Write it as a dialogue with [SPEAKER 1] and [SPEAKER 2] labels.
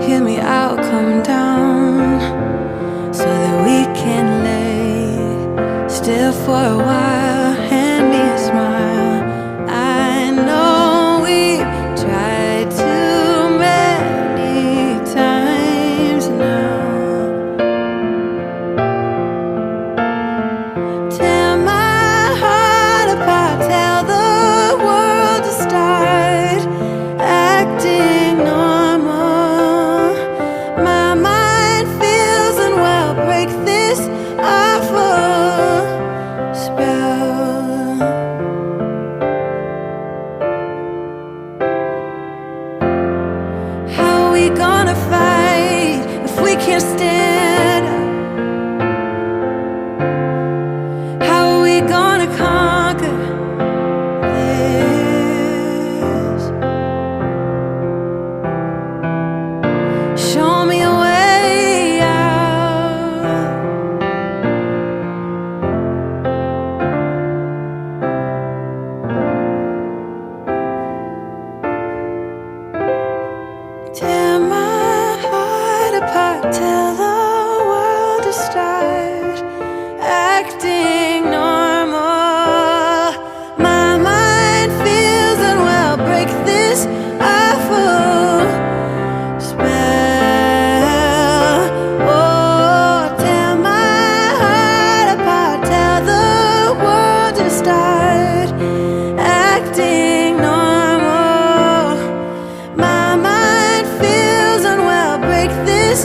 [SPEAKER 1] hear me out, come down, so that we can lay still for a while. Hand me a smile. I know we tried too many times now. Tear my heart apart, tell the world to start acting normal. My mind feels unwell, break this awful spell. How are we gonna fight if we can't stand up? How are we gonna conquer this? Show me a way out. Tear my heart apart, tell the world to start acting normal. My mind feels unwell, break this awful spell. Oh, tear my heart apart, tell the world to start acting normal. My mind feels unwell, break this